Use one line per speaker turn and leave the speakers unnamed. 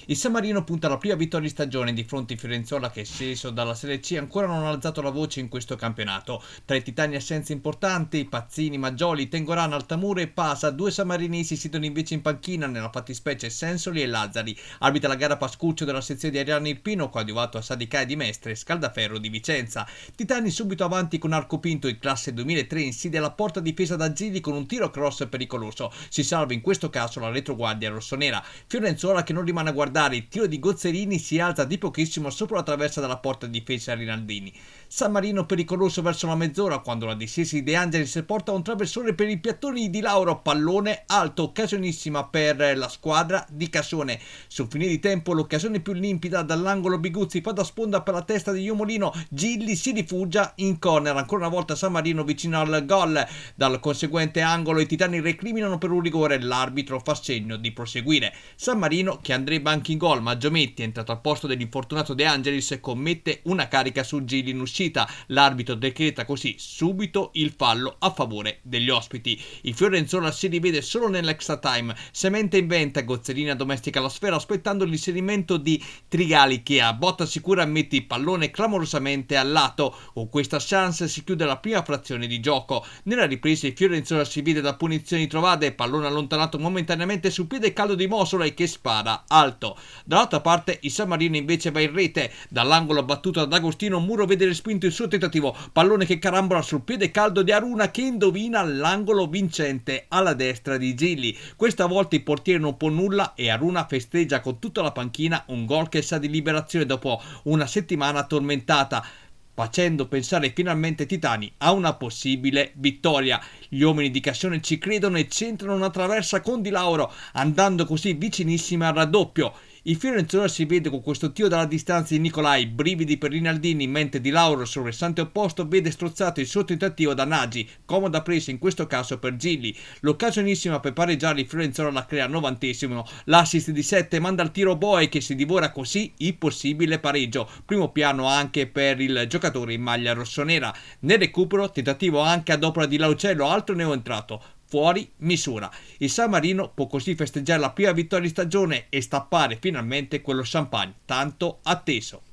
Il San Marino punta alla prima vittoria di stagione di fronte a Fiorenzuola che, sceso dalla Serie C, ancora non ha alzato la voce in questo campionato. Tra i titani assenze importanti, Pazzini, Maggioli, Tengorano, Altamura e Pasa, due sammarinesi siedono invece in panchina, nella fattispecie Sensoli e Lazzari. Arbitra la gara Pascuccio della sezione di Ariano Irpino, coadiuvato a Sadicai di Mestre e Scaldaferro di Vicenza. Titani subito avanti con Arcopinto in classe 2003, insidia la porta difesa da Gili con un tiro cross pericoloso. Si salva in questo caso la retroguardia rossonera. Fiorenzuola che non rimane a guardare, il tiro di Gozzerini si alza di pochissimo sopra la traversa della porta difesa Rinaldini. San Marino pericoloso verso la mezz'ora quando la discesa di De Angelis porta un traversone per i piattoni di Lauro, pallone alto, occasionissima per la squadra di Casone. Sul finire di tempo l'occasione più limpida dall'angolo Biguzzi fa da sponda per la testa di Iumolino, Gilli si rifugia in corner, ancora una volta San Marino vicino al gol. Dal conseguente angolo i titani recriminano per un rigore, l'arbitro fa segno di proseguire. San Marino che andrebbe anche in gol, ma Giometti, entrato al posto dell'infortunato De Angelis, commette una carica su Gilli in uscita. L'arbitro decreta così subito il fallo a favore degli ospiti. Il Fiorenzuola si rivede solo nell'extra time, Semente inventa, Gozzerina domestica la sfera aspettando l'inserimento di Trigali che a botta sicura mette il pallone clamorosamente al lato. Con questa chance si chiude la prima frazione di gioco. Nella ripresa il Fiorenzuola si vede da punizioni trovate, pallone allontanato momentaneamente sul piede caldo di Mosola che spara alto. Dall'altra parte il San Marino invece va in rete, dall'angolo battuto da D'Agostino Muro vede respinto il suo tentativo, pallone che carambola sul piede caldo di Aruna che indovina l'angolo vincente alla destra di Gilli. Questa volta il portiere non può nulla e Aruna festeggia con tutta la panchina un gol che sa di liberazione dopo una settimana tormentata, facendo pensare finalmente ai titani a una possibile vittoria. Gli uomini di Cassone ci credono e centrano una traversa con Di Lauro, andando così vicinissimi al raddoppio. Il Fiorenzuola si vede con questo tiro dalla distanza di Nicolai, brividi per Rinaldini, mentre Di Lauro sul versante opposto vede strozzato il suo tentativo da Nagy, comoda presa in questo caso per Gilli. L'occasionissima per pareggiare il Fiorenzuola la crea al 90°, l'assist di 7 manda al tiro Boe che si divora così il possibile pareggio, primo piano anche per il giocatore in maglia rossonera. Nel recupero tentativo anche ad opera di Laucello, altro neoentrato, fuori misura. Il San Marino può così festeggiare la prima vittoria di stagione e stappare finalmente quello champagne tanto atteso.